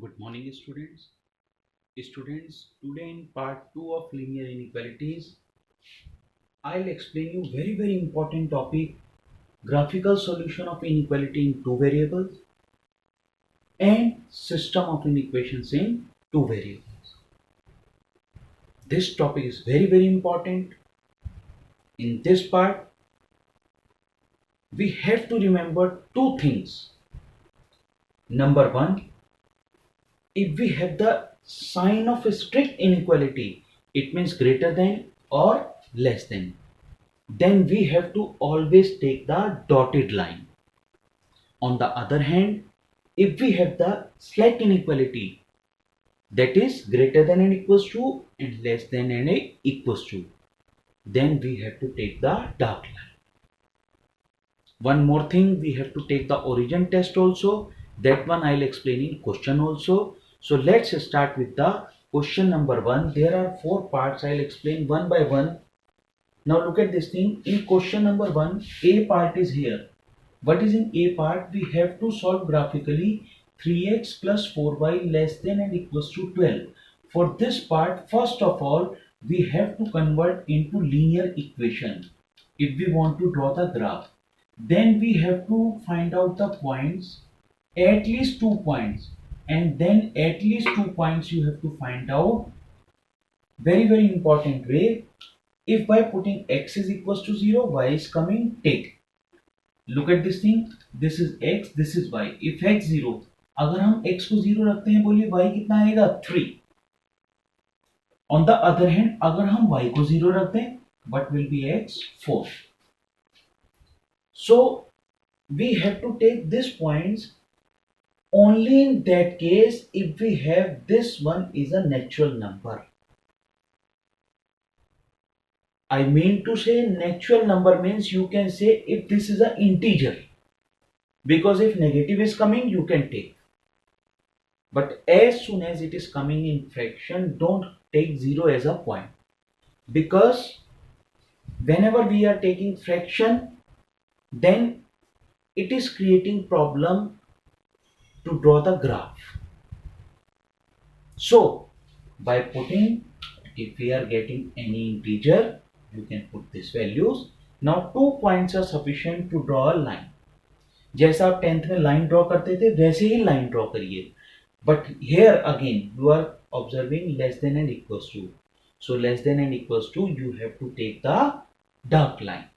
Good morning, students. Students, today in part 2 of linear inequalities, I'll explain you very important topic, graphical solution of inequality in two variables and system of inequations in two variables. This topic is very important. In this part, we have to remember two things. Number one, if we have the sign of a strict inequality, it means greater than or less than. Then we have to always take the dotted line. On the other hand, if we have the slack inequality, that is greater than and equals to and less than and equals to, then we have to take the dark line. One more thing, we have to take the origin test also. That one I'll explain in question also. So let's start with the question number 1. There are 4 parts. I'll explain one by one. Now look at this thing. In question number 1, A part is here. What is in A part? We have to solve graphically 3x plus 4y less than and equals to 12. For this part, first of all, we have to convert into linear equation if we want to draw the graph. Then we have to find out the points, at least 2 points, and then at least 2 points you have to find out. Very important way. If by putting x is equals to 0, y is coming, take. Look at this thing, this is x, this is y. If x 0, अगर हम x को 0 रखते हैं, बोलिए y कितना आएगा 3. On the other hand, अगर हम y को 0 रखते हैं, what will be x 4. So we have to take these points only in that case if we have this one is a natural number. I mean to say natural number means you can say if this is an integer, because if negative is coming you can take, but as soon as it is coming in fraction, don't take 0 as a point, because whenever we are taking fraction, then it is creating problem to draw the graph. So by putting, if we are getting any integer, you can put these values. Now 2 points are sufficient to draw a line. जैसा आप 10th में line draw करते थे वैसे ही line draw करिए, but here again you are observing less than and equals to. So less than and equals to, you have to take the dark line.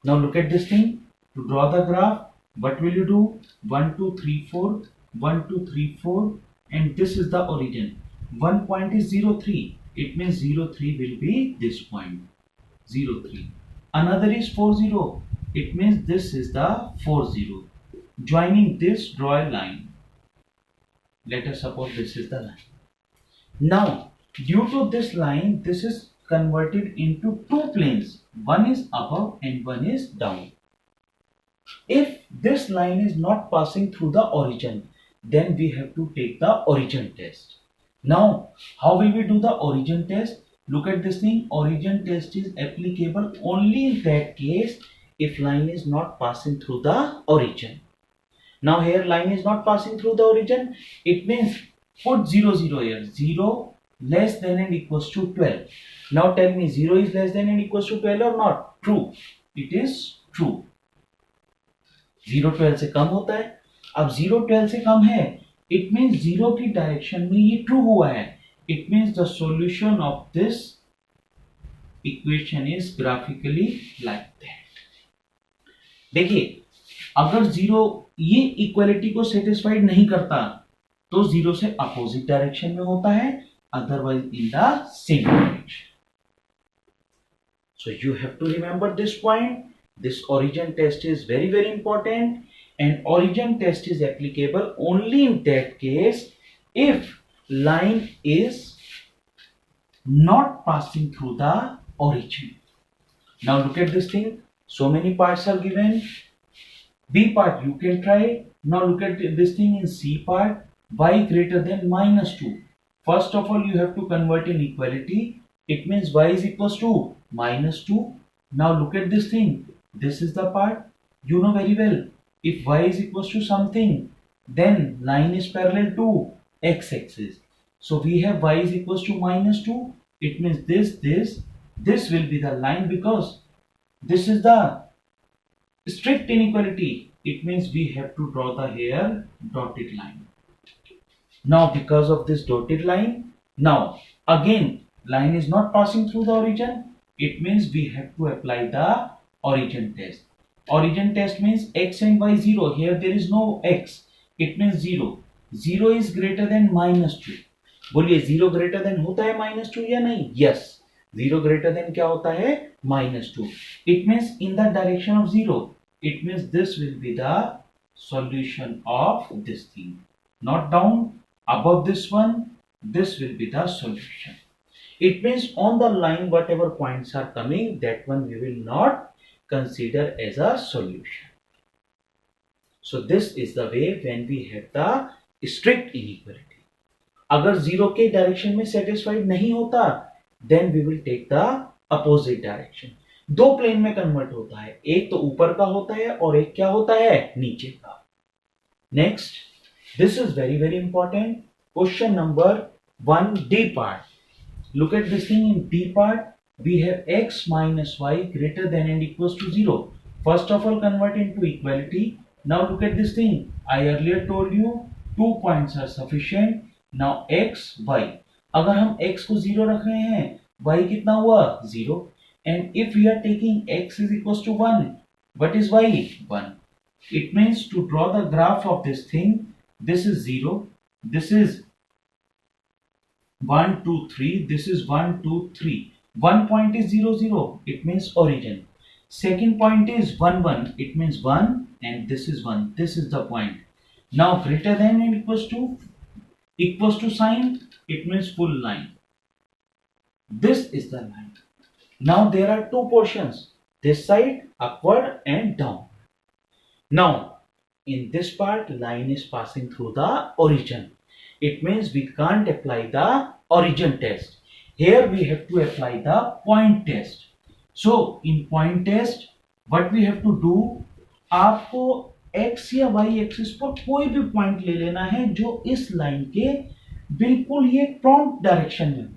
Now look at this thing. To draw the graph, what will you do? 1 2 3 4, 1 2 3 4, and this is the origin. One point is 0 3. It means 0 3 will be this point. 0 3. Another is 4 0. It means this is the 4 0. Joining this, draw a line. Let us suppose this is the line. Now due to this line, this is converted into two planes. One is above and one is down. If this line is not passing through the origin, then we have to take the origin test. Now how will we do the origin test? Look at this thing. Origin test is applicable only in that case if line is not passing through the origin. Now here line is not passing through the origin. It means put 0 0 here. 0 less than and equals to 12. Now tell me, 0 is less than and equals to 12 or not? True. It is true. 0 12 से कम होता है. अब 0 12 से कम है, it means 0 की direction में ये true हुआ है. It means the solution of this equation is graphically like that. देखिए, अगर 0 ये इक्वालिटी को सेटिस्फाइड नहीं करता तो 0 से अपोजिट डायरेक्शन में होता है, otherwise in the same direction. So you have to remember this point. This origin test is very important, and origin test is applicable only in that case if line is not passing through the origin. Now look at this thing. So many parts are given. B part you can try. Now look at this thing in C part. Y greater than minus 2. First of all, you have to convert in equality. It means y is equals to minus 2. Now look at this thing. This is the part. You know very well. If y is equals to something, then line is parallel to x-axis. So we have y is equals to -2. It means this will be the line, because this is the strict inequality. It means we have to draw the here dotted line. Now because of this dotted line, now again line is not passing through the origin. It means we have to apply the origin test. Origin test means x and y 0. Here there is no x. It means 0. 0 is greater than -2. बोलिए 0 greater than होता है -2 या नहीं? Yes. 0 greater than क्या होता है? -2. It means in the direction of 0. It means this will be the solution of this thing. Not down, above this one, this will be the solution. It means on the line whatever points are coming, that one we will not consider as a solution. So this is the way when we have the strict inequality. अगर 0 के direction में satisfied नहीं होता, then we will take the opposite direction. दो plane में convert होता है, एक तो ऊपर का होता है और एक क्या होता है? नीचे का. Next, this is very important. Question number 1D part. Look at this thing. In D part, we have x minus y greater than and equals to 0. First of all, convert into equality. Now look at this thing. I earlier told you 2 points are sufficient. Now x, y. अगर हम x को 0 रख रहे हैं, y कितना हुआ? 0. And if we are taking x is equals to 1, what is y? 1. It means to draw the graph of this thing, this is 0, this is 1, 2, 3, this is 1, 2, 3. One point is 0, 0. It means origin. Second point is 1, 1. It means 1 and this is 1. This is the point. Now greater than and equals to sign, it means full line. This is the line. Now there are two portions, this side upward and down. Now in this part line is passing through the origin. It means we can't apply the origin test. Here we have to apply the point test. So in point test what we have to do, आपको x या y axis पर कोई भी point ले लेना है जो इस लाइन के बिल्कुल ये प्रॉम्प्ट डायरेक्शन में.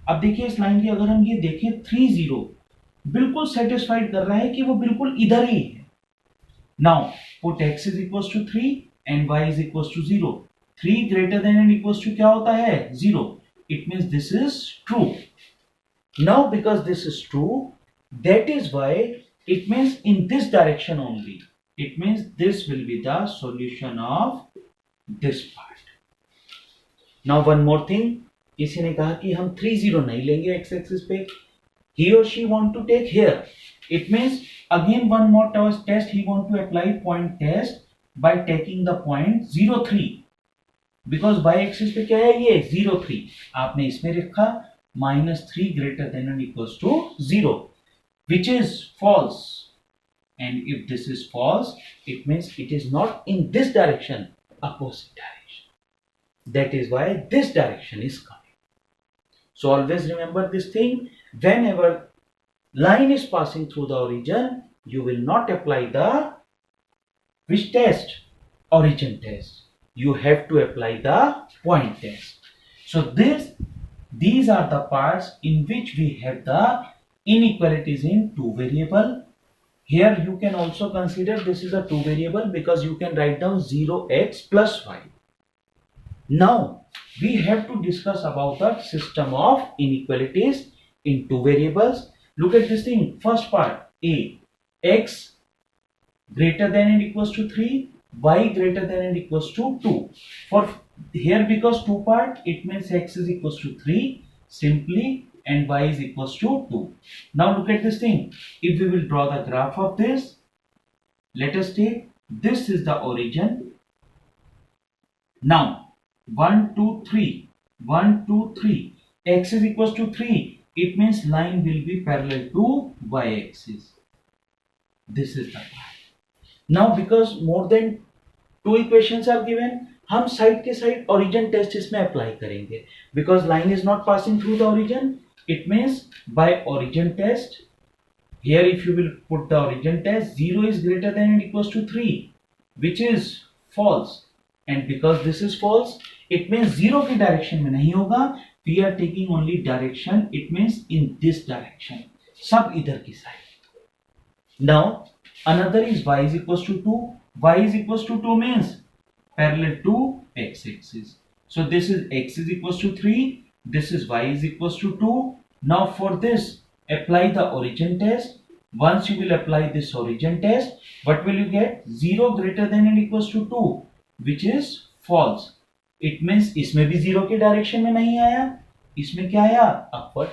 अब देखिए इस लाइन की अगर हम ये देखें 3, 0 बिल्कुल सेटिस्फाइड कर रहा है कि वो बिल्कुल इधर ही है. Now put x is equals to 3 and y is equals to 0. 3 greater than and equals to क्या होता है? 0. It means this is true. Now because this is true, that is why it means in this direction only. It means this will be the solution of this part. Now one more thing. किसी ने कहा कि हम 3, 0 नहीं लेंगे x axis पे. He or she want to take here. It means again one more test. He want to apply point test by taking the point 0, 3. Because y axis पे क्या है? ये 0, 3. आपने इसमें लिखा -3 greater than and equals to 0, which is false. And if this is false, it means it is not in this direction, opposite direction. That is why this direction is coming. So always remember this thing. Whenever line is passing through the origin, you will not apply the which test? Origin test. You have to apply the point test. So these are the parts in which we have the inequalities in two variable. Here you can also consider this is a two variable because you can write down 0x plus y. Now we have to discuss about the system of inequalities in two variables. Look at this thing. First part A, x greater than and equals to 3, y greater than and equals to 2. For here because two part, it means x is equals to 3 simply and y is equals to 2. Now look at this thing. If we will draw the graph of this, let us take this is the origin. Now 1, 2, 3, 1, 2, 3, x is equals to 3. It means line will be parallel to y axis. This is the part. Now because more than two equations are given, हम side के side origin test इसमें apply करेंगे. Because line is not passing through the origin, it means by origin test, here if you will put the origin test, 0 is greater than and equals to 3, which is false. and because this is false, it means 0 की direction में नहीं होगा. We are taking only direction, it means in this direction, सब इधर की side. Now another is y is equals to 2. Y is equals to 2 means parallel to x axis. So this is x is equals to 3, this is y is equals to 2. Now for this, apply the origin test. Once you will apply this origin test, what will you get? 0 greater than and equals to 2, which is false. It means इसमें भी 0 के direction में नहीं आया, इसमें क्या आया? Upward.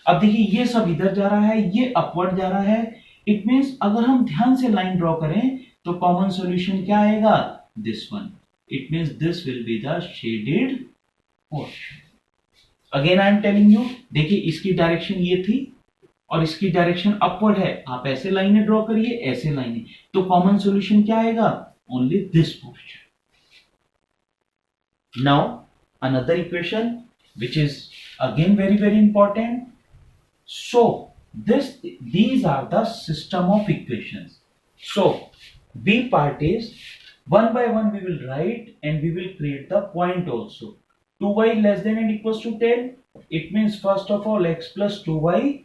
अब देखिए ये सब इधर जा रहा है, ये अपवर्ड जा रहा है. इट मींस अगर हम ध्यान से लाइन ड्रॉ करें तो कॉमन सॉल्यूशन क्या आएगा? This one. It means this will be the shaded portion. Again I am telling you, देखिए इसकी डायरेक्शन ये थी और इसकी डायरेक्शन अपवर्ड है. आप ऐसे लाइनें ड्रॉ करिए, ऐसे लाइनें, तो कॉमन सॉल्यूशन क्या आएगा? Only this portion. Now another equation which is again very important. So these are the system of equations. So B part is one by one we will write and we will create the point also. 2y less than and equals to 10. It means first of all x plus 2y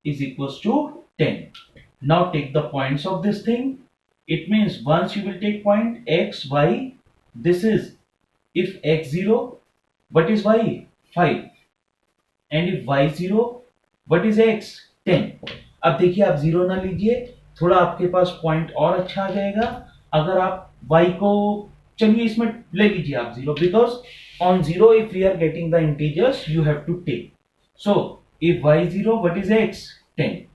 is equals to 10. Now take the points of this thing. It means once you will take point x, y, this is if x0, what is y? 5. And if y0, what is x? 10. अब देखिए आप 0 ना लीजिए, थोड़ा आपके पास point और अच्छा आ जाएगा. अगर आप y को चलिए इसमें ले लीजिए आप 0, because on 0 if we are getting the integers you have to take. So if y0, what is x? 10.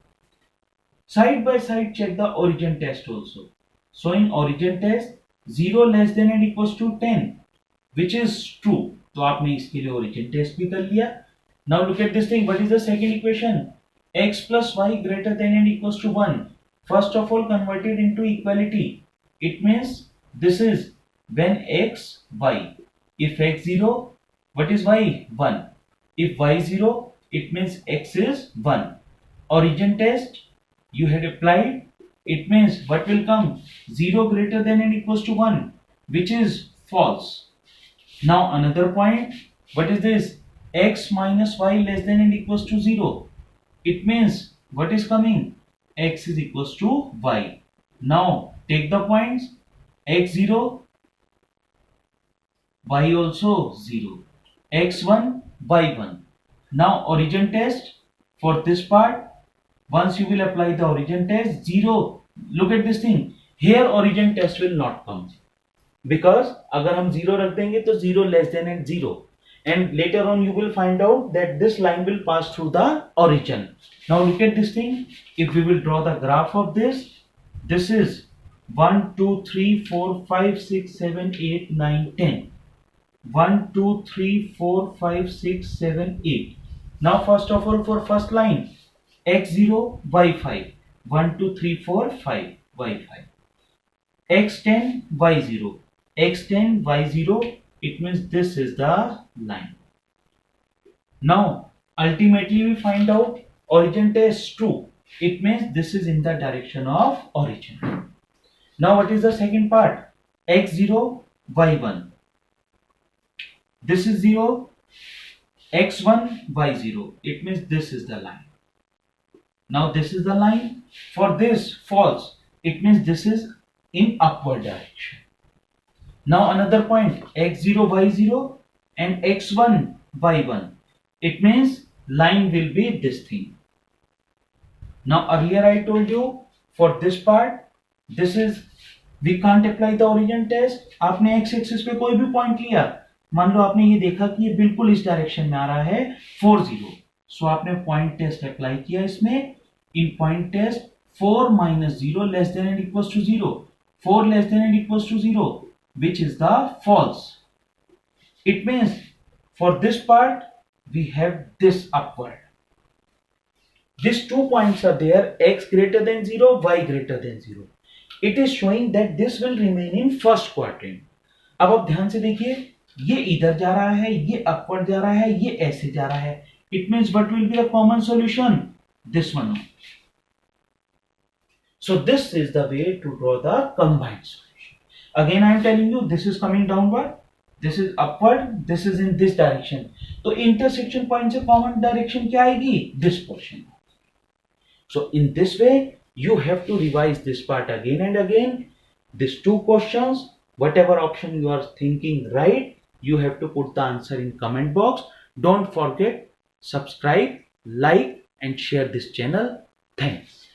Side by side check the origin test also. So in origin test 0 less than and equals to 10, which is true. तो आपने इसके लिए origin test भी कर लिया. Now look at this thing. What is the second equation? X plus y greater than and equals to 1. First of all, convert it into equality. It means this is when x, y. If x0, what is y? 1. If y0, it means x is 1. Origin test, you had applied. It means what will come? 0 greater than and equals to 1, which is false. Now another point, what is this? X minus y less than and equals to 0. It means what is coming? X is equals to y. Now take the points. X0, y also 0. X1, y1. Now origin test for this part. Once you will apply the origin test, 0. Look at this thing. Here origin test will not come. Because अगर हम 0 रख देंगे तो 0 less than and 0, and later on you will find out that this line will pass through the origin. Now look at this thing. If we will draw the graph of this, this is 1 2 3 4 5 6 7 8 9 10. 1 2 3 4 5 6 7 8. Now first of all for first line, x0, y5. 1 2 3 4 5, y5. x10, y0. x10, y0, it means this is the line. Now ultimately we find out origin test true. It means this is in the direction of origin. Now what is the second part? x0, y1. This is 0. x1, y0. It means this is the line. Now this is the line. For this false. It means this is in upward direction. Now another point, x0, y0 and x1, y1. It means line will be this thing. Now earlier I told you for this part, this is we can't apply the origin test. आपने x axis पे कोई भी point लिया, मान लो आपने ये देखा कि ये बिल्कुल इस डायरेक्शन में आ रहा है 4 0. सो आपने पॉइंट टेस्ट अप्लाई किया इसमें. इन point test 4 minus 0 less than and equals to 0. 4 less than and equals to 0, which is the false. It means for this part we have this upward. These 2 points are there, x greater than 0, y greater than 0. It is showing that this will remain in first quadrant. अब आप ध्यान से देखिए, ये इधर जा रहा है, ये upward जा रहा है, ये ऐसे जा रहा है. It means what will be the common solution? This one. So this is the way to draw the combined solution. Again I am telling you, this is coming downward, this is upward, this is in this direction. तो intersection point से common direction क्या आएगी? This portion. So in this way, you have to revise this part again and again. These two questions, whatever option you are thinking right, you have to put the answer in comment box. Don't forget, subscribe, like and share this channel. Thanks.